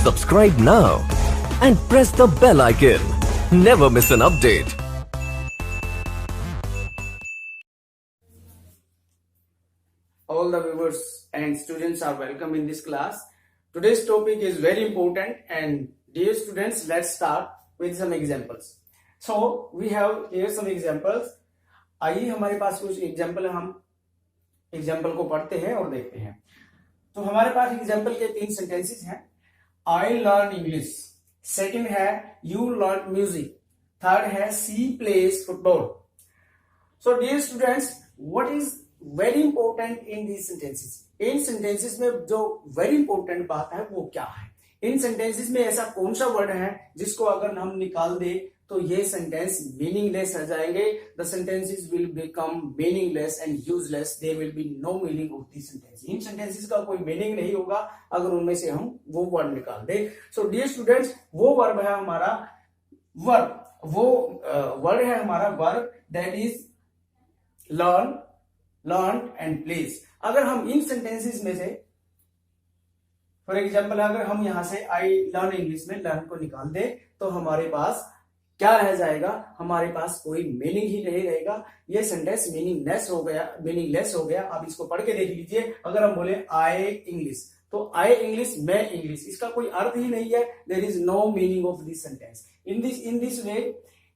Subscribe now and press the bell icon. Never miss an update. All the viewers and students are welcome in this class. Today's topic is very important, and dear students, let's start with some examples. So we have here some examples. आइए हमारे पास कुछ example है, हम example को पढ़ते हैं और देखते हैं. तो हमारे पास एग्जाम्पल के 3 सेंटेंसेस हैं. आई लर्न इंग्लिश, सेकंड है यू लर्न म्यूजिक, थर्ड है she plays football. So dear students, what is very important in these sentences? इन सेंटेंसेस में जो वेरी इंपॉर्टेंट बात है वो क्या है? इन सेंटेंसेस में ऐसा कौन सा वर्ड है जिसको अगर हम निकाल दे तो ये सेंटेंस मीनिंगलेस हो जाएंगे. The sentences will become meaningless and useless. There will be no meaning of this sentence. इन सेंटेंसेस का कोई मीनिंग नहीं होगा अगर उनमें से हम वो वर्ड निकाल दे. सो डियर स्टूडेंट्स, वो वर्ब है हमारा वर्ब, वो वर्ड है हमारा verb, that is learn, learn and place. अगर हम इन सेंटेंसेस में से फॉर एग्जाम्पल अगर हम यहां से आई लर्न इंग्लिश में लर्न को निकाल दे तो हमारे पास क्या रह जाएगा? हमारे पास कोई मीनिंग ही नहीं रहेगा. ये सेंटेंस मीनिंगलेस हो गया, मीनिंगलेस हो गया. आप इसको पढ़ के देख लीजिए. अगर हम बोले आई इंग्लिश तो आई इंग्लिश, मैं इंग्लिश, इसका कोई अर्थ ही नहीं है. There is no meaning of this sentence. In this way,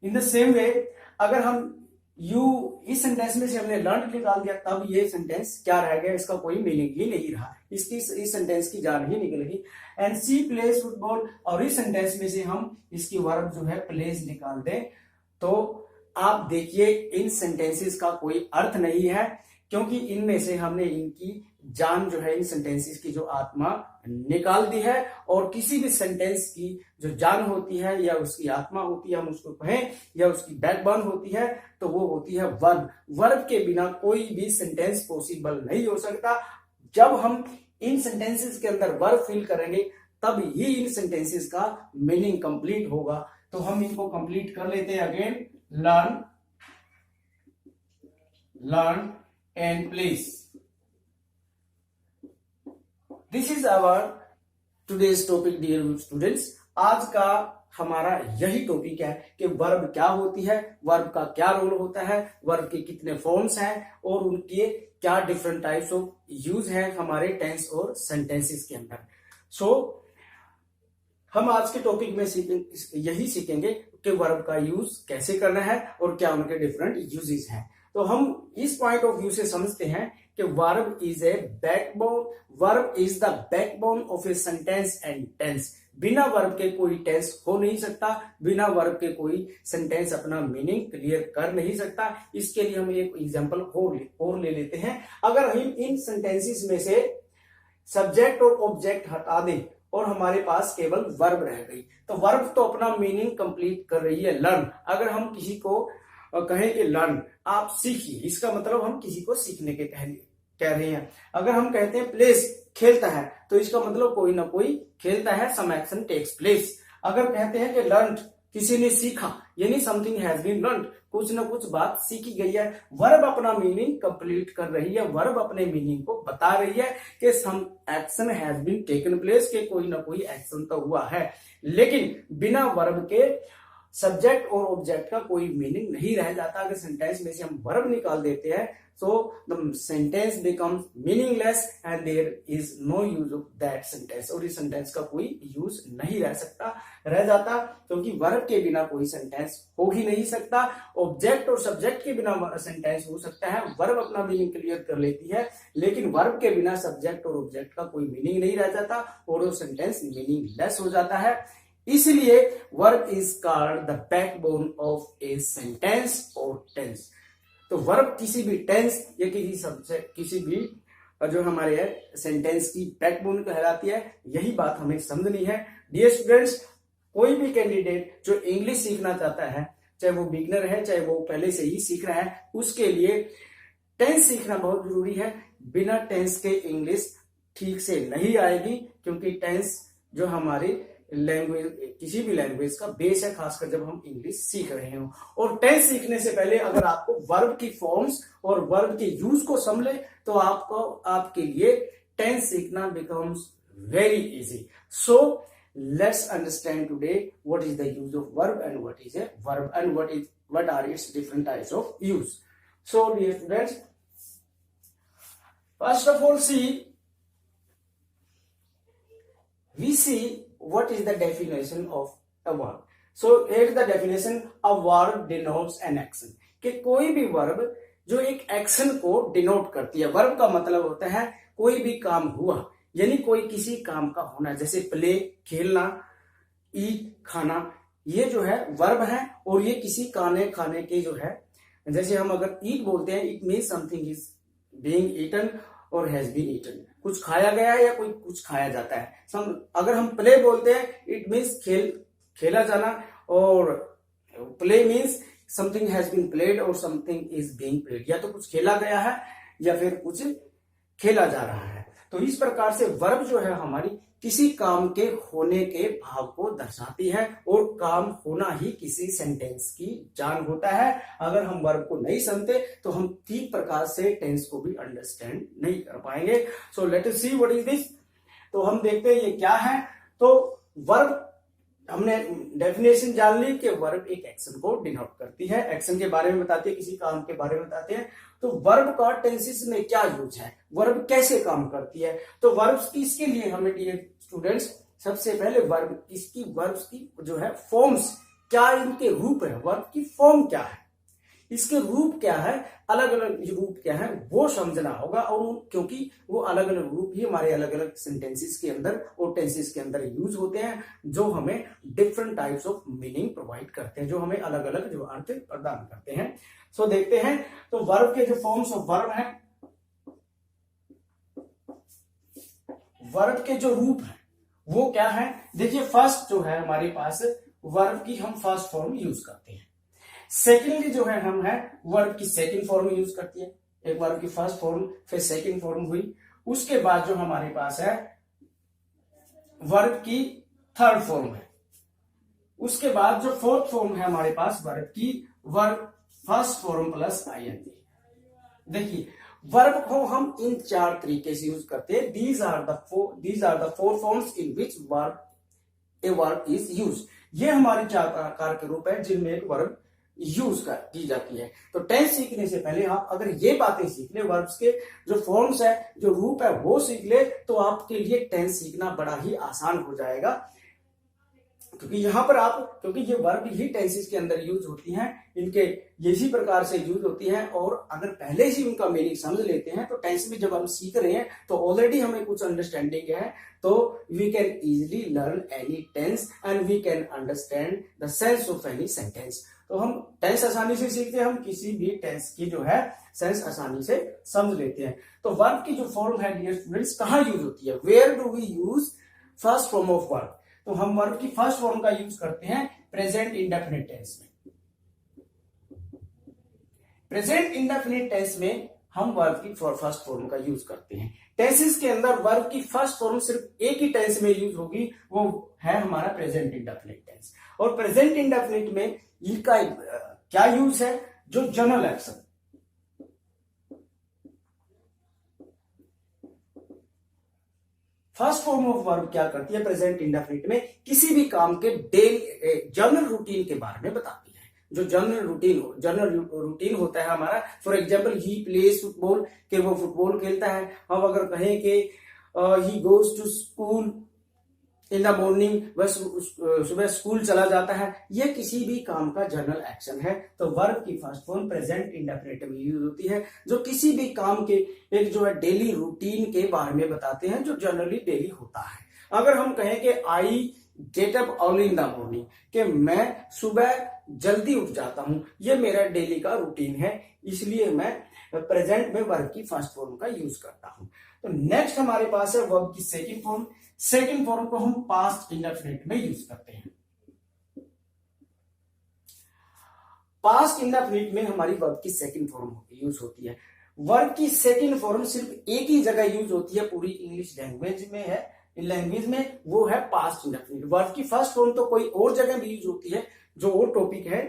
in the same way, अगर हम यू इस सेंटेंस में से हमने लर्न निकाल दिया तब ये सेंटेंस क्या रह गया? इसका कोई मीनिंग ही नहीं रहा. इसकी इस सेंटेंस की जान ही निकल गई. एंड सी प्लेज फुटबॉल, और इस सेंटेंस में से हम इसकी वर्ब जो है प्लेज निकाल दें तो आप देखिए इन सेंटेंसेस का कोई अर्थ नहीं है, क्योंकि इनमें से हमने इनकी जान जो है, इन सेंटेंसेस की जो आत्मा निकाल दी है. और किसी भी सेंटेंस की जो जान होती है या उसकी आत्मा होती है, हम उसको कहें, या उसकी बैकबोन होती है, तो वो होती है वर्ब. वर्ब के बिना कोई भी सेंटेंस पॉसिबल नहीं हो सकता. जब हम इन सेंटेंसेस के अंदर वर्ब फिल करेंगे तब ही इन सेंटेंसेस का मीनिंग कंप्लीट होगा. तो हम इनको कंप्लीट कर लेते हैं again. Learn, learn and place. This is our today's topic dear students. आज का हमारा यही टॉपिक है कि वर्ब क्या होती है, वर्ब का क्या रोल होता है, वर्ब के कितने फॉर्म्स हैं और उनके क्या डिफरेंट टाइप्स ऑफ यूज है हमारे टेंस और सेंटेंसेस के अंदर. सो हम आज के टॉपिक में यही सीखेंगे कि वर्ब का यूज कैसे करना है और क्या उनके डिफरेंट यूजेस हैं. तो हम इस पॉइंट ऑफ व्यू से समझते हैं कि verb is a backbone. Verb is the backbone of a sentence and tense. बिना वर्ब के कोई टेंस हो नहीं सकता, बिना वर्ब के कोई सेंटेंस अपना मीनिंग क्लियर कर नहीं सकता. इसके लिए हम एक एग्जांपल और ले लेते हैं. अगर हम इन सेंटेंसेस में से सब्जेक्ट और ऑब्जेक्ट हटा दें और हमारे पास केवल वर्ब रह गई, तो वर्ब तो अपना मीनिंग कंप्लीट कर रही है, लर्न. अगर हम किसी को कहें कि लर्न, आप सीखिए, इसका मतलब हम किसी को सीखने के कह रहे हैं. अगर हम कहते हैं प्लेस, खेलता है, तो इसका मतलब कोई ना कोई खेलता है, सम एक्शन टेक्स प्लेस. अगर कहते हैं कि लर्न, किसी ने सीखा, यानी समथिंग हैज बीन लर्न, कुछ ना कुछ बात सीखी गई है. वर्ब अपना मीनिंग कंप्लीट कर रही है, वर्ब अपने मीनिंग को बता रही है कि some action has been taken place, के कोई ना कोई एक्शन तो हुआ है. लेकिन बिना वर्ब के सब्जेक्ट और ऑब्जेक्ट का कोई मीनिंग नहीं रह जाता. अगर सेंटेंस में से हम वर्ब निकाल देते हैं so the sentence becomes meaningless and there is no use of that sentence. और इस सेंटेंस का कोई यूज नहीं रह जाता, क्योंकि वर्ब के बिना कोई सेंटेंस हो ही नहीं सकता. ऑब्जेक्ट और सब्जेक्ट के बिना सेंटेंस हो सकता है. वर्ब अपना मीनिंग क्लियर कर लेती है, लेकिन वर्ब के बिना सब्जेक्ट और ऑब्जेक्ट का कोई मीनिंग नहीं रह जाता और वो सेंटेंस मीनिंगलेस हो जाता है. इसलिए verb is called the backbone of a sentence और टेंस. तो वर्ब किसी भी टेंस या किसी भी जो हमारे सेंटेंस की बैकबोन कहलाती है. यही बात हमें समझनी है. डियर स्टूडेंट्स, कोई भी कैंडिडेट जो इंग्लिश सीखना चाहता है, चाहे वो बिगनर है चाहे वो पहले से ही सीख रहा है, उसके लिए टेंस सीखना बहुत जरूरी है. बिना टेंस के इंग्लिश ठीक से नहीं आएगी, क्योंकि टेंस जो हमारी लैंग्वेज, किसी भी लैंग्वेज का बेस है, खासकर जब हम इंग्लिश सीख रहे हो. और टेंस सीखने से पहले अगर आपको वर्ब की फॉर्म्स और वर्ब के यूज को समझे तो आपको आपके लिए टेंस सीखना becomes very easy. So Let's understand today what is the use of verb and what is a verb and what are its different types of use. So dear students, first of all we see what is the definition of a verb. So here's the definition. A verb denotes an action. कि कोई भी verb जो एक action को denote करती है. Verb का मतलब होता है कोई भी काम हुआ, यानी कोई किसी काम का होना, जैसे प्ले खेलना, ईट खाना, ये जो है वर्ब है और ये किसी खाने के जो है, जैसे हम अगर ईट बोलते हैं, it means something is being eaten और हैज बीन ईटन, कुछ खाया गया है या कोई कुछ खाया जाता है. अगर हम प्ले बोलते हैं, इट मीन्स खेला जाना, और play means something has been played और समथिंग इज बीइंग प्लेड, या तो कुछ खेला गया है या फिर कुछ खेला जा रहा है. तो इस प्रकार से वर्ब जो है हमारी किसी काम के होने के भाव को दर्शाती है, और काम होना ही किसी सेंटेंस की जान होता है. अगर हम वर्ब को नहीं समझते तो हम ठीक प्रकार से टेंस को भी अंडरस्टैंड नहीं कर पाएंगे. So let us see what is this. तो हम देखते हैं ये क्या है. तो वर्ब हमने डेफिनेशन जान ली कि वर्ब एक एक्शन को डिनोट करती है, एक्शन के बारे में बताती है, किसी काम के बारे में बताते हैं. तो वर्ब का टेंसेस में क्या यूज है, वर्ब कैसे काम करती है. तो वर्ब्स की इसके लिए हमें डियर स्टूडेंट्स सबसे पहले वर्ब्स की जो है फॉर्म्स, क्या इनके रूप है, वर्ब की फॉर्म क्या है, इसके रूप क्या है, अलग अलग रूप क्या है, वो समझना होगा. और क्योंकि वो अलग अलग रूप ही हमारे अलग अलग सेंटेंसेस के अंदर और टेंसेस के अंदर यूज होते हैं, जो हमें different types of meaning provide करते हैं, जो हमें अलग अलग जो अर्थ प्रदान करते हैं. सो देखते हैं. तो वर्ब के जो फॉर्म्स ऑफ वर्ब है, वर्ब के जो रूप है वो क्या है. देखिए फर्स्ट जो है हमारे पास वर्ब की हम फर्स्ट फॉर्म यूज करते हैं. सेकेंडली जो है हम है वर्ब की सेकंड फॉर्म यूज करती है. एक वर्ब की फर्स्ट फॉर्म फिर सेकंड फॉर्म हुई, उसके बाद जो हमारे पास है वर्ब की थर्ड फॉर्म है. उसके बाद जो फोर्थ फॉर्म है हमारे पास वर्ब की verb first form plus ING. देखिए वर्ब को हम इन चार तरीके से यूज करते हैं. These are the four forms in which a verb is use. ये हमारी चार प्रकार के रूप है जिनमें एक वर्ब यूज की जाती है. तो टेंस सीखने से पहले आप अगर ये बातें सीख ले, वर्ब्स के जो फॉर्म्स है, जो रूप है वो सीख ले, तो आपके लिए टेंस सीखना बड़ा ही आसान हो जाएगा. क्योंकि यहां पर क्योंकि ये वर्ब ही टेंसेस के अंदर यूज होती हैं, इनके इसी प्रकार से यूज होती हैं, और अगर पहले ही उनका मीनिंग समझ लेते हैं तो टेंस में जब हम सीख रहे हैं तो ऑलरेडी हमें कुछ अंडरस्टैंडिंग है, तो we can easily learn any tense and we can understand the sense of any sentence. तो हम टेंस आसानी से सीखते हैं, हम किसी भी टेंस की जो है सेंस आसानी से समझ लेते हैं. तो वर्ब की जो फॉर्म है डियर स्टूडेंट्स कहां यूज होती है, where do we use first form of verb. तो हम वर्ब की फर्स्ट फॉर्म का यूज करते हैं प्रेजेंट इंडेफिनिट टेंस में. प्रेजेंट इंडेफिनिट टेंस में हम वर्ब की फर्स्ट फॉर्म का यूज करते हैं. टेंसेस के अंदर वर्ब की फर्स्ट फॉर्म सिर्फ एक ही टेंस में यूज होगी, वो है हमारा प्रेजेंट इंडेफिनिट टेंस. और प्रेजेंट इंडेफिनिट में इसका क्या यूज है, जो general action, first form of verb क्या करती है प्रेजेंट इंडेफिनिट में, किसी भी काम के डेली जनरल रूटीन के बारे में बताती है. जो जनरल रूटीन होता है हमारा, for example he plays football, कि वो फुटबॉल खेलता है. हम अगर कहें कि he goes to school in the morning, वह सुबह स्कूल चला जाता है, ये किसी भी काम का जनरल एक्शन है. तो वर्ब की फर्स्ट फॉर्म प्रेजेंट इंडेफिनिट में यूज होती है, जो किसी भी काम के एक जो है डेली रूटीन के बारे में बताते हैं, जो जनरली डेली होता है. अगर हम कहें कि I get up early in the morning, कि मैं सुबह जल्दी उठ जाता हूं, ये मेरा डेली का रूटीन है, इसलिए मैं प्रेजेंट में वर्ब की फर्स्ट फॉर्म का यूज करता हूं. तो नेक्स्ट हमारे पास है वर्ब की सेकंड फॉर्म. सेकंड फॉर्म को हम पास्ट इंडेफिनिट में यूज करते हैं. पास्ट इंडेफिनिट में हमारी वर्ब की सेकंड फॉर्म यूज होती है. वर्ब की सेकंड फॉर्म सिर्फ एक ही जगह यूज होती है पूरी इंग्लिश लैंग्वेज में है, लैंग्वेज में, वो है पास्ट इंडेफिनिट. वर्ब की फर्स्ट फॉर्म तो कोई और जगह भी यूज होती है, जो और टॉपिक है,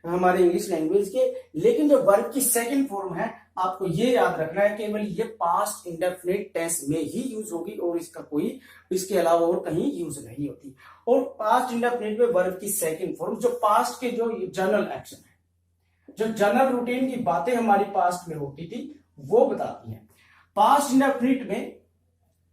हमारे इंग्लिश लैंग्वेज के। लेकिन जो वर्ब की सेकंड फॉर्म है, आपको ये याद रखना है केवल ये पास्ट इंडेफिनिट टेंस में ही यूज होगी और इसका कोई इसके अलावा और कहीं यूज नहीं होती। और पास्ट इंडेफिनिट में वर्ब की सेकंड फॉर्म जो पास्ट के जो जनरल एक्शन है, जो जनरल रूटीन की बातें हमारी पास्ट में होती थी वो बताती हैं। पास्ट इंडेफिनिट में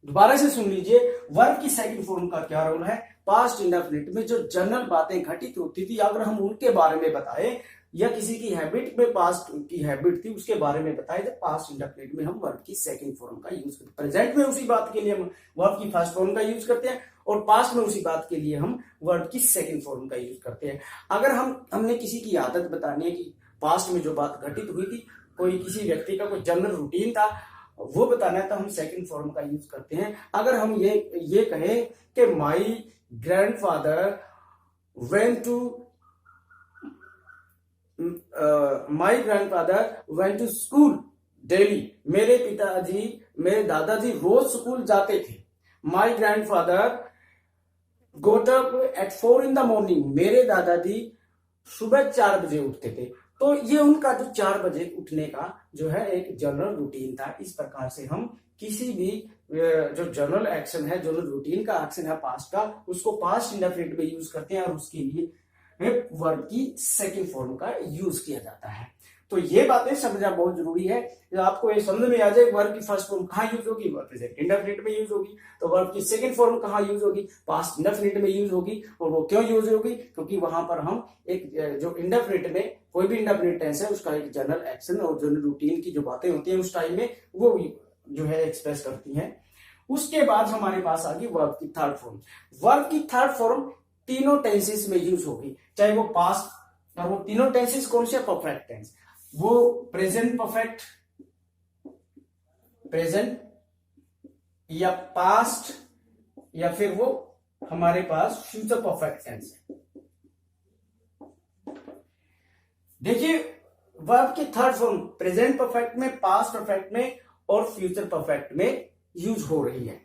दोबारा से सुन लीजिए, वर्ब की सेकंड फॉर्म का क्या रोल है। पास्ट इंडेफिनिट में जो जनरल बातें घटित होती थी अगर हम उनके बारे में बताएं या किसी की हैबिट में पास्ट की हैबिट थी उसके बारे में बताएं तो पास्ट इंडेफिनिट में हम वर्ब की सेकंड फॉर्म का यूज करते हैं। प्रेजेंट में उसी बात के लिए हम वर्ब की फर्स्ट फॉर्म का यूज करते हैं और पास्ट में उसी बात के लिए हम वर्ब की सेकंड फॉर्म का यूज करते हैं। अगर हमने किसी की आदत बतानी है कि पास्ट में जो बात घटित हुई थी, कोई किसी व्यक्ति का कोई जनरल रूटीन था, वो बताना है तो हम सेकंड फॉर्म का यूज करते हैं। अगर हम ये कहें कि my grandfather went to school daily, मेरे दादाजी रोज स्कूल जाते थे। My grandfather got up at 4 in the morning, मेरे दादाजी सुबह 4 बजे उठते थे। तो ये उनका जो 4 बजे उठने का जो है एक जनरल रूटीन था। इस प्रकार से हम किसी भी जो जनरल एक्शन है, जनरल रूटीन का एक्शन है पास्ट का, उसको पास्ट इंडेफिनिट में यूज करते हैं और उसके लिए वर्ब की सेकंड फॉर्म का यूज किया जाता है। तो ये बातें समझना बहुत जरूरी है। आपको ये समझ में आ जाए वर्ब की फर्स्ट फॉर्म कहाँ यूज होगी, वर्ब प्रेजेंट इंडेफिनिट में यूज होगी। तो वर्ब की सेकंड फॉर्म कहाँ यूज होगी, पास्ट इंडेफिनिट में यूज होगी। और वो क्यों यूज होगी, क्योंकि वहां पर हम एक जो इंडेफिनिट में कोई भी इंडेफिनिट टेंस है उसका एक जनरल एक्शन और जनरल रूटीन की जो बातें होती हैं उस टाइम में वो जो है एक्सप्रेस करती हैं। उसके बाद हमारे पास आ गई वर्ब की थर्ड फॉर्म। वर्ब की थर्ड फॉर्म तीनों टेंसेस में यूज होगी, चाहे वो पास्ट, और वो तीनों टेंसेस कौन से, परफेक्ट टेंस, वो प्रेजेंट परफेक्ट, प्रेजेंट या पास्ट, या फिर वो हमारे पास फ्यूचर परफेक्ट टेंस है। देखिए वर्ब की थर्ड फॉर्म प्रेजेंट परफेक्ट में, पास्ट परफेक्ट में और फ्यूचर परफेक्ट में यूज हो रही है।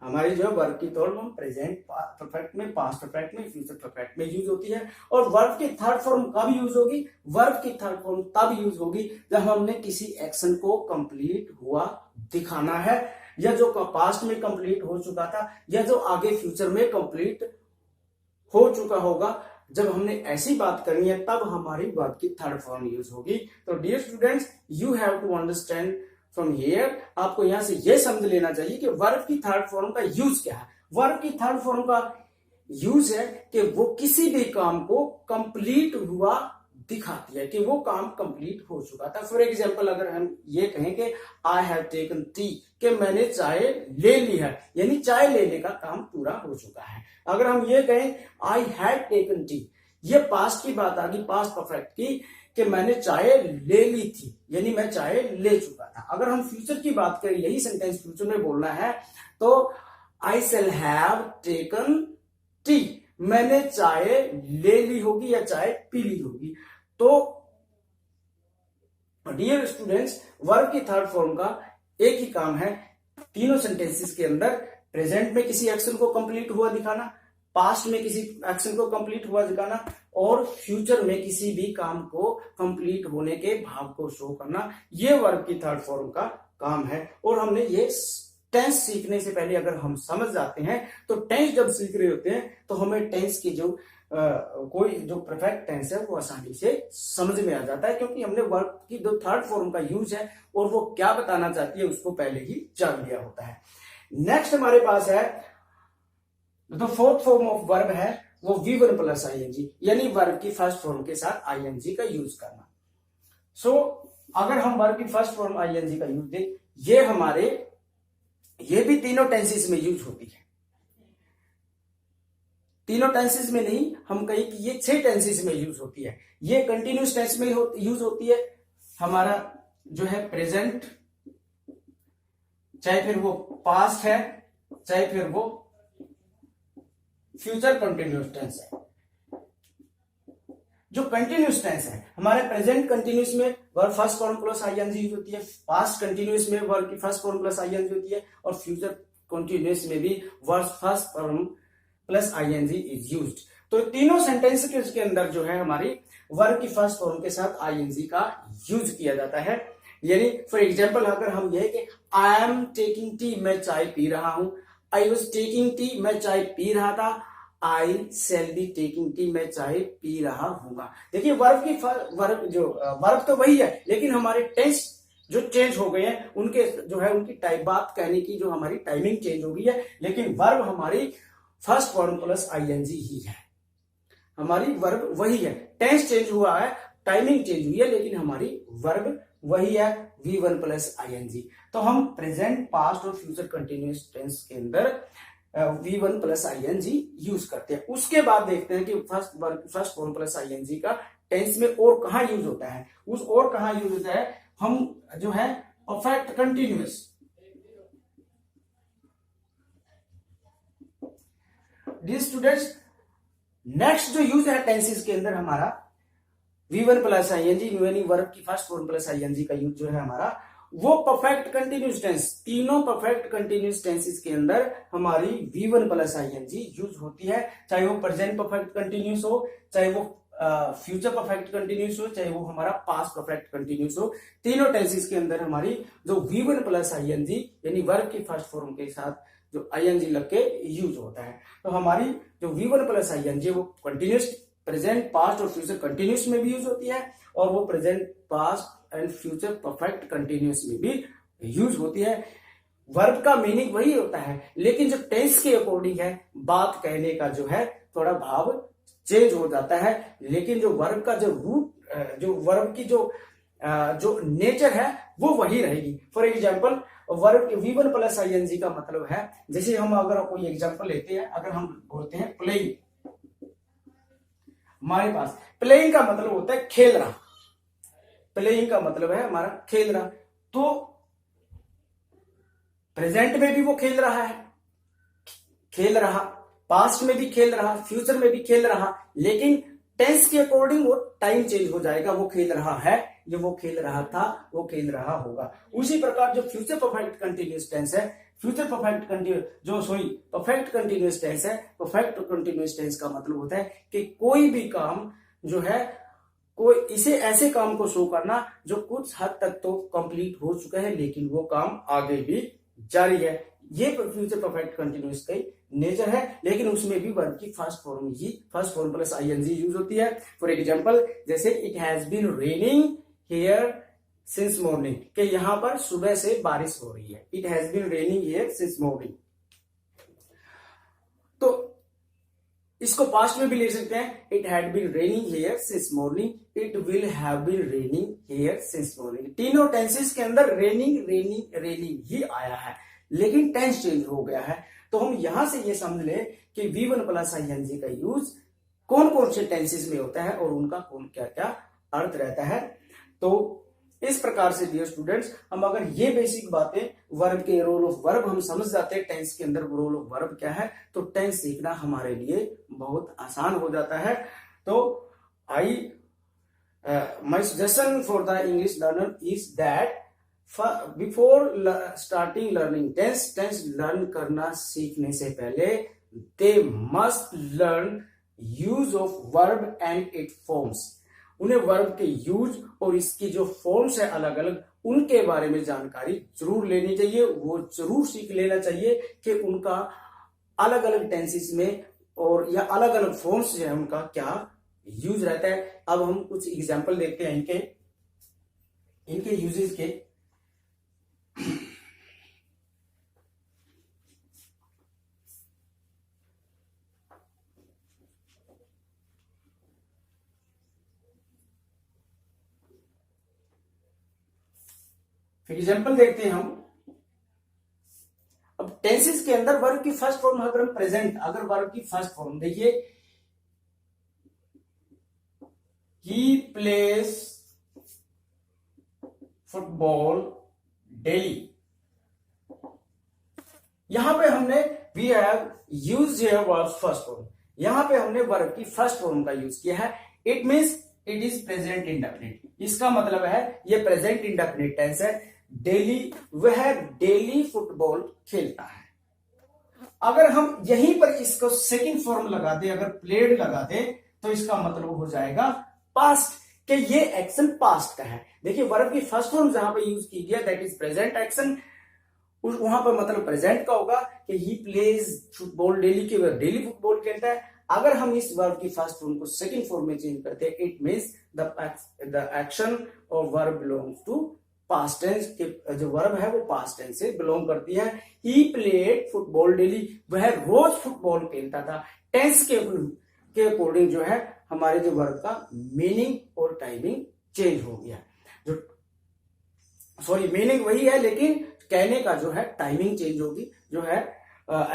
हमारी जो वर्ब की थर्ड फॉर्म प्रेजेंट परफेक्ट में, पास्ट परफेक्ट में, फ्यूचर परफेक्ट में यूज होती है। और वर्ब की थर्ड फॉर्म कब यूज होगी, वर्ब की थर्ड फॉर्म तब यूज होगी जब हमने किसी एक्शन को कंप्लीट हुआ दिखाना है, या जो पास्ट में कंप्लीट हो चुका था, या जो आगे फ्यूचर में कंप्लीट हो चुका होगा। जब हमने ऐसी बात करनी है तब हमारी वर्ब की थर्ड फॉर्म यूज होगी। तो dear students, you have to understand from here, आपको यहां से यह समझ लेना चाहिए कि वर्ब की थर्ड फॉर्म का यूज क्या है। वर्ब की थर्ड फॉर्म का यूज है कि वो किसी भी काम को कंप्लीट हुआ दिखाती है, कि वो काम कंप्लीट हो चुका था। फॉर एग्जाम्पल अगर हम ये कहें कि आई हैव टेकन टी, कि मैंने चाय ले ली है, यानी चाय लेने का काम पूरा हो चुका है। अगर हम ये कहें आई हैड टेकन टी, ये पास्ट की बात आ गई, पास्ट परफेक्ट की, कि मैंने चाय ले ली थी, यानी मैं चाय ले चुका था। अगर हम फ्यूचर की बात करें, यही सेंटेंस फ्यूचर में बोलना है, तो आई शैल हैव टेकन टी, मैंने चाय ले ली होगी या चाय पी ली होगी। तो डियर स्टूडेंट्स, वर्ब की थर्ड फॉर्म का एक ही काम है तीनों सेंटेंसेस के अंदर, प्रेजेंट में किसी एक्शन को कंप्लीट हुआ दिखाना, पास्ट में किसी एक्शन को कंप्लीट हुआ दिखाना, और फ्यूचर में किसी भी काम को कंप्लीट होने के भाव को शो करना। ये वर्ब की थर्ड फॉर्म का काम है। और हमने ये टेंस सीखने से पहले अगर हम समझ जाते हैं, तो टेंस जब सीख रहे होते हैं तो हमें टेंस की जो कोई जो परफेक्ट टेंस है वो आसानी से समझ में आ जाता है, क्योंकि हमने वर्ब की जो थर्ड फॉर्म का यूज है और वो क्या बताना चाहती है उसको पहले ही जान लिया होता है। नेक्स्ट हमारे पास है तो फोर्थ फॉर्म ऑफ वर्ब है वो V1 प्लस आईएनजी, यानी वर्ब की फर्स्ट फॉर्म के साथ आईएनजी का यूज करना। सो अगर हम वर्ब की फर्स्ट फॉर्म आईएनजी का यूज दें, ये भी तीनों टेंसेस में यूज होती है। तीनों टेंसेस में नहीं, हम कहें कि ये 6 टेंसेस में यूज होती है। ये कंटिन्यूस टेंस में यूज होती है। हमारा जो है प्रेजेंट, चाहे फिर वो पास्ट है, चाहे फिर वो फ्यूचर कंटिन्यूस टेंस है। जो कंटिन्यूस टेंस है, हमारे प्रेजेंट कंटिन्यूस में verb first form plus ING use होती है, पास्ट कंटिन्यूस में वर्ब की फर्स्ट फॉर्म प्लस आईएनजी होती है, और फ्यूचर कंटिन्यूस में भी verb first form plus ING is used. तो तीनों सेंटेंस के अंदर जो है हमारी वर्ब की फर्स्ट फॉर्म के साथ आईएनजी का यूज किया जाता है। यानी फॉर एग्जाम्पल अगर हम यह कि आई एम टेकिंग टी, मैं चाय पी रहा हूं, आई वॉज टेकिंग टी, मैं चाय पी रहा था, आई शैल बी टेकिंग टी, मैं चाय पी रहा हूंगा। देखिए वर्ब तो वही है, लेकिन हमारे टेंस जो चेंज हो गए हैं उनके जो है उनकी टाइप बात कहने की जो हमारी टाइमिंग चेंज हो गई है, लेकिन वर्ब हमारी फर्स्ट फॉर्म प्लस आईएनजी ही है। हमारी वर्ब वही है, टेंस चेंज हुआ है, टाइमिंग चेंज हुई है, लेकिन हमारी वर्ब वही है V1 प्लस आईएनजी। तो हम प्रेजेंट, पास्ट और फ्यूचर कंटिन्यूअस टेंस के अंदर V1 प्लस आईएनजी यूज करते हैं। उसके बाद देखते हैं कि फर्स्ट फॉर्म प्लस आईएनजी का टेंस में और कहां यूज होता है। उस और कहां यूज होता है, हम जो है perfect continuous, dear students, next जो यूज है टेंसेस के अंदर हमारा V1 प्लस आईएनजी, यानी वर्ब की फर्स्ट फॉर्म प्लस आईएनजी का यूज जो है हमारा वो परफेक्ट कंटिन्यूअस टेंस, तीनों परफेक्ट कंटिन्यूअस टेंसेस के अंदर हमारी V1 प्लस आईएनजी यूज होती है। चाहे वो प्रेजेंट परफेक्ट कंटिन्यूअस हो, चाहे वो फ्यूचर परफेक्ट कंटिन्यूअस हो, चाहे वो हमारा पास्ट परफेक्ट कंटिन्यूअस हो, तीनों टेंसेस के अंदर हमारी जो V1 प्लस आईएनजी यानी वर्ब की फर्स्ट फॉर्म के साथ जो आईएनजी लग के यूज होता है। तो हमारी जो V1 प्लस आईएनजी वो कंटिन्यूअस, प्रेजेंट, पास्ट और फ्यूचर कंटिन्यूअस में भी यूज होती है, और वो present, past and future perfect continuous में भी यूज होती है। वर्ब का मीनिंग वही होता है, लेकिन जो टेंस के अकॉर्डिंग है, बात कहने का जो है थोड़ा भाव चेंज हो जाता है, लेकिन जो वर्ब का जो रूट, जो वर्ब की जो नेचर है वो वही रहेगी। For example verb V1 plus ING का मतलब है, जैसे हम अगर कोई एग्जाम्पल लेते हैं, अगर हम बोलते हैं प्लेइंग, हमारे पास प्लेइंग का मतलब होता है खेल रहा, प्लेइंग का मतलब है हमारा खेल रहा। तो प्रेजेंट में भी वो खेल रहा है, खेल रहा, पास्ट में भी खेल रहा, फ्यूचर में भी खेल रहा, लेकिन टेंस के अकॉर्डिंग वो टाइम चेंज हो जाएगा। वो खेल रहा है, जो वो खेल रहा था, वो खेल रहा होगा। उसी प्रकार जो फ्यूचर परफेक्ट कंटिन्यूअस टेंस है, future perfect perfect continuous tense है, परफेक्ट कंटिन्यूअस टेंस का मतलब होता है कि कोई भी काम जो है, कोई इसे ऐसे काम को शो करना जो कुछ हद तक तो कंप्लीट हो चुका है, लेकिन वो काम आगे भी जारी है। ये फ्यूचर परफेक्ट कंटिन्यूअस का नेचर है, लेकिन उसमें भी वर्ब की first form plus ING use होती है। फॉर एग्जांपल, जैसे it has been raining here since morning, कि यहां पर सुबह से बारिश हो रही है। It has been raining here since morning. तो इसको पास्ट में भी ले सकते हैं, it had been raining here since morning, it will have been raining here since morning. तीनों टेंसेस के अंदर रेनिंग रेनिंग रेनिंग ही आया है, लेकिन टेंस चेंज हो गया है। तो हम यहां से ये समझ लें कि V1 प्लस आईएनजी का यूज कौन कौन से टेंसेस में होता है और उनका कौन क्या क्या अर्थ रहता है। तो इस प्रकार से डियर स्टूडेंट्स, हम अगर ये बेसिक बातें, वर्ब के रोल ऑफ वर्ब हम समझ जाते हैं, टेंस के अंदर रोल ऑफ वर्ब क्या है, तो टेंस सीखना हमारे लिए बहुत आसान हो जाता है। तो my suggestion for the English learner is that before starting learning tense learn करना सीखने से पहले they must learn use of verb and it forms. उन्हें वर्ब के यूज और इसकी जो फॉर्म्स है अलग अलग, उनके बारे में जानकारी जरूर लेनी चाहिए। वो जरूर सीख लेना चाहिए कि उनका अलग अलग टेंसेस में और या अलग अलग फॉर्म्स जो है उनका क्या यूज रहता है। अब हम कुछ एग्जाम्पल देखते हैं इनके यूजेस के। फिर एग्जाम्पल देखते हैं हम। अब टेंसेस के अंदर वर्ब की फर्स्ट फॉर्म, अगर हम प्रेजेंट, अगर वर्ब की फर्स्ट फॉर्म देखिए, ही प्लेज फुटबॉल डेली, यहां पे हमने we have used here verb first form, यहां पे हमने वर्ब की फर्स्ट फॉर्म का यूज किया है। It means it is present indefinite, इसका मतलब है ये प्रेजेंट इंडेफिनिट टेंस है। डेली, वह डेली फुटबॉल खेलता है। अगर हम यहीं पर इसको सेकंड फॉर्म लगा दे, अगर प्लेड लगा दे, तो इसका मतलब हो जाएगा पास्ट, कि ये एक्शन पास्ट का है। देखिए वर्ब की फर्स्ट फॉर्म जहां पे यूज की गया दैट इज प्रेजेंट एक्शन, वहां पर मतलब प्रेजेंट का होगा कि ही प्लेज फुटबॉल डेली, के डेली फुटबॉल खेलता है। अगर हम इस वर्ब की फर्स्ट फॉर्म को सेकंड फॉर्म में चेंज करते हैं, इट मींस द एक्शन और verb belongs to past tense, के जो वर्ब है वो पास्ट टेंस से बिलोंग करती है। ही प्लेड फुटबॉल डेली, वह रोज फुटबॉल खेलता था। टेंस के अकॉर्डिंग जो है हमारे जो वर्ब का मीनिंग और टाइमिंग चेंज हो गया। जो सॉरी मीनिंग वही है, लेकिन कहने का जो है टाइमिंग चेंज होगी, जो है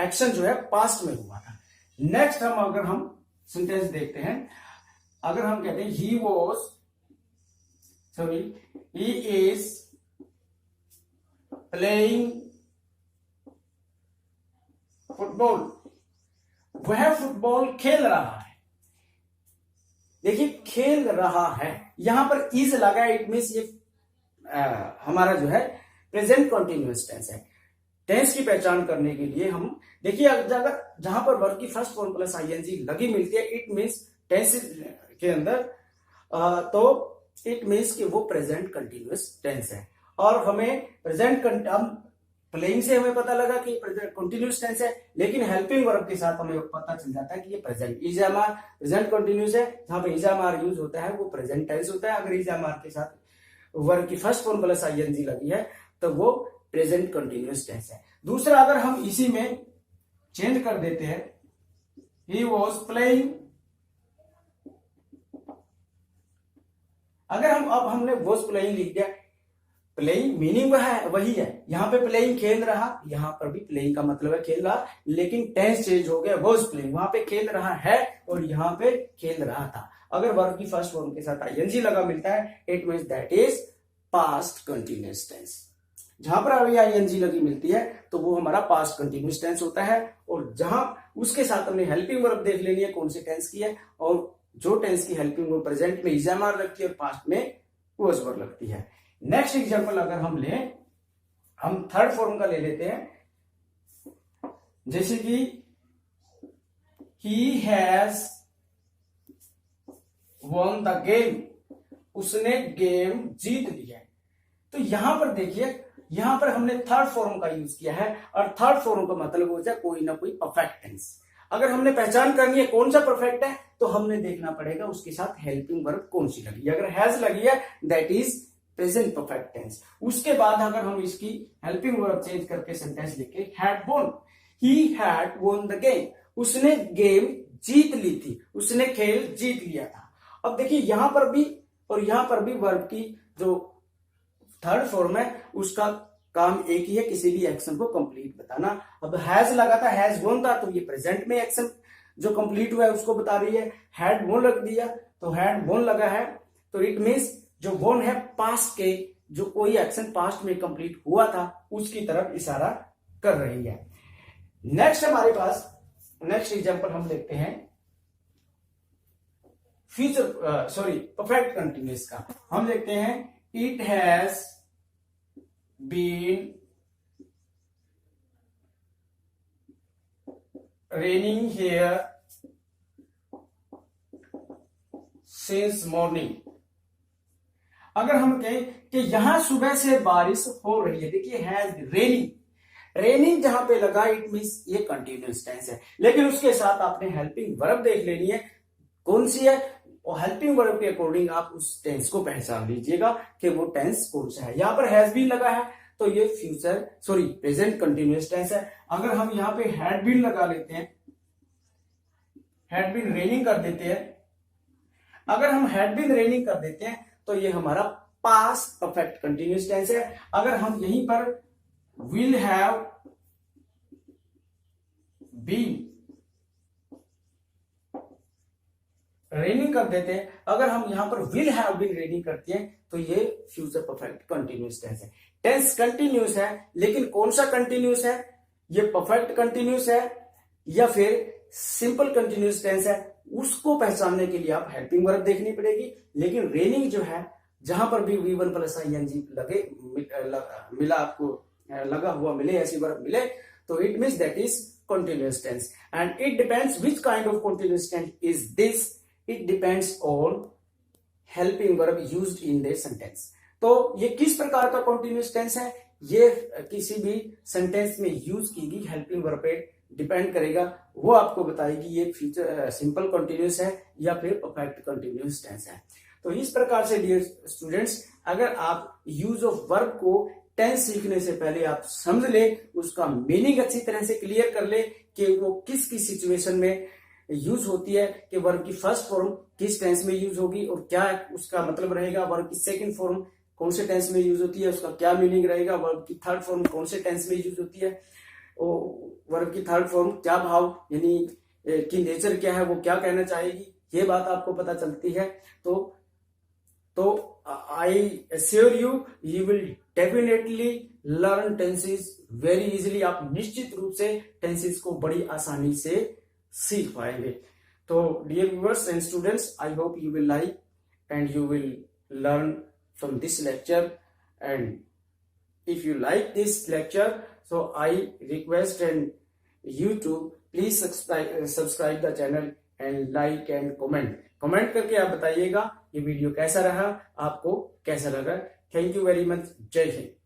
एक्शन जो है पास्ट में हुआ था। नेक्स्ट अगर हम सेंटेंस देखते हैं, अगर हम कहते हैं ही इज प्लेइंग फुटबॉल, वह फुटबॉल खेल रहा है। देखिए खेल रहा है, यहां पर इज लगा है, इट मीन्स ये हमारा जो है प्रेजेंट कंटिन्यूअस टेंस है। टेंस की पहचान करने के लिए हम देखिए, अगर जहां पर वर्ब की फर्स्ट फॉर्म प्लस आईएनजी लगी मिलती है, इट मीन्स टेंस के अंदर, तो इट मीन्स कि वो प्रेजेंट कंटिन्यूअस टेंस है। और हमें प्रेजेंट हम प्लेइंग से हमें पता लगा कि प्रेजेंट कंटिन्यूअस टेंस है, लेकिन हेल्पिंग वर्ब के साथ हमें पता चल जाता है कि ये प्रेजेंट इजामार प्रेजेंट कंटिन्यूअस है। जहां पे इजामार यूज होता है वो प्रेजेंट टेंस होता है। अगर इजामार के साथ वर्ब की फर्स्ट फॉर्म प्लस आईएनजी लगी है तो वो प्रेजेंट कंटिन्यूअस टेंस है। दूसरा, अगर हम इसी में चेंज कर देते हैं, ही वॉज प्लेइंग, अगर हम अब हमने वॉज प्लेइंग लिख दिया, प्लेइंग मीनिंग वही है, यहां पे प्लेइंग खेल रहा, यहां पर भी प्लेइंग का मतलब है खेल रहा, लेकिन टेंस चेंज हो गया, वॉज प्लेइंग, वहां पे खेल रहा है और यहां पे खेल रहा था। अगर वर्ब की फर्स्ट फॉर्म के साथ आईएनजी लगा मिलता है, it means that is past continuous tense. जहां पर अभी आईएनजी लगी मिलती है तो वो हमारा पास्ट कंटिन्यूअस टेंस होता है, और जहां उसके साथ हमने हेल्पिंग वर्ब देख लेनी है कौन से टेंस की है, और जो टेंस की हेल्पिंग वर्ब प्रेजेंट में इजामार लगती है और पास्ट में वॉज वर्ब लगती है। नेक्स्ट एग्जांपल अगर हम लें, हम थर्ड फॉर्म का ले लेते हैं, जैसे कि he has won the game, उसने गेम जीत लिया। तो यहां पर देखिए, यहां पर हमने थर्ड फॉर्म का यूज किया है, और थर्ड फॉर्म का मतलब हो जाए कोई ना कोई परफेक्ट टेंस। अगर हमने पहचान करनी है कौन सा परफेक्ट है, तो हमने देखना पड़ेगा उसके साथ हेल्पिंग वर्ब कौन सी लगी है। अगर हैज लगी है that is present perfect tense. उसके बाद अगर हम इसकी हेल्पिंग वर्ब चेंज करके सेंटेंस लिखे, had won, he had won the game, उसने गेम जीत ली थी, उसने खेल जीत लिया था। अब देखिए यहां पर भी और यहां पर भी वर्ब की जो थर्ड फॉर्म है उसका काम एक ही है, किसी भी एक्शन को कंप्लीट बताना। अब हैज लगा था, हैज वॉन था, तो ये प्रेजेंट में एक्शन जो कंप्लीट हुआ है उसको बता रही है। हैड वॉन लग दिया तो हैड वॉन लगा है, तो इट मींस जो वॉन है पास्ट के, जो कोई एक्शन पास्ट में कंप्लीट हुआ था उसकी तरफ इशारा कर रही है। नेक्स्ट हमारे पास नेक्स्ट एग्जांपल हम देखते हैं फ्यूचर परफेक्ट कंटिन्यूअस का। हम देखते हैं it has been raining here since morning. अगर हम कहें कि यहां सुबह से बारिश हो रही है, देखिए हैज रेनिंग, रेनिंग जहां पे लगा इट मींस ये कंटिन्यूअस टेंस है, लेकिन उसके साथ आपने हेल्पिंग वर्ब देख लेनी है कौन सी है, और हेल्पिंग वर्ब के अकॉर्डिंग आप उस टेंस को पहचान लीजिएगा कि वो टेंस कौन सा है। यहां पर हैज बीन लगा है तो ये प्रेजेंट कंटिन्यूअस टेंस है। अगर हम यहां पे हैड बीन लगा लेते हैं, हैड बीन रेनिंग कर देते हैं, अगर हम हैड बीन रेनिंग कर देते हैं तो ये हमारा पास्ट परफेक्ट कंटिन्यूअस टेंस है। अगर हम यहीं पर विल हैव बीन रेनिंग कर देते हैं, अगर हम यहां पर विल हैव बीन रेनिंग करते हैं तो ये फ्यूचर परफेक्ट कंटिन्यूअस टेंस है। टेंस कंटिन्यूअस है, लेकिन कौन सा कंटिन्यूअस है, ये परफेक्ट कंटिन्यूअस है या फिर सिंपल कंटिन्यूअस टेंस है, उसको पहचानने के लिए आप हेल्पिंग वर्ब देखनी पड़ेगी। लेकिन रेनिंग जो है जहां पर भी V1 प्लस ING मिला आपको लगा हुआ मिले, ऐसी वर्ब मिले, तो it means that is continuous tense. And it depends which kind of continuous tense is this. It depends on helping verb used in the sentence. तो ये किस प्रकार का continuous tense है, ये किसी भी सेंटेंस में यूज की गई हेल्पिंग वर्ब पे डिपेंड करेगा। वो आपको बताएगी ये फ्यूचर सिंपल कंटिन्यूस है या फिर परफेक्ट कंटिन्यूस टेंस है। तो इस प्रकार से डियर स्टूडेंट्स, अगर आप यूज ऑफ वर्ब को टेंस सीखने से पहले आप समझ ले, उसका मीनिंग अच्छी तरह से क्लियर कर ले कि वो किस किस सिचुएशन में यूज होती है, कि वर्ब की फर्स्ट फॉर्म किस टेंस में यूज होगी और क्या उसका मतलब रहेगा, वर्ब की सेकंड फॉर्म कौन से टेंस में यूज होती है, उसका क्या मीनिंग रहेगा, वर्ब की थर्ड फॉर्म कौन से टेंस में यूज होती है, और वर्ब की थर्ड फॉर्म क्या भाव यानी कि नेचर क्या है, वो क्या कहना चाहेगी, ये बात आपको पता चलती है। तो I assure you, you will definitely learn tenses very easily. आप निश्चित रूप से टेंसेस को बड़ी आसानी से सीख पाएंगे। तो dear viewers and students, I hope you will like and you will learn from this lecture. And if you like this lecture, so I request and you to please subscribe the channel and like and comment करके आप बताइएगा ये video कैसा रहा, आपको कैसा लगा। Thank you very much. जय हिंद।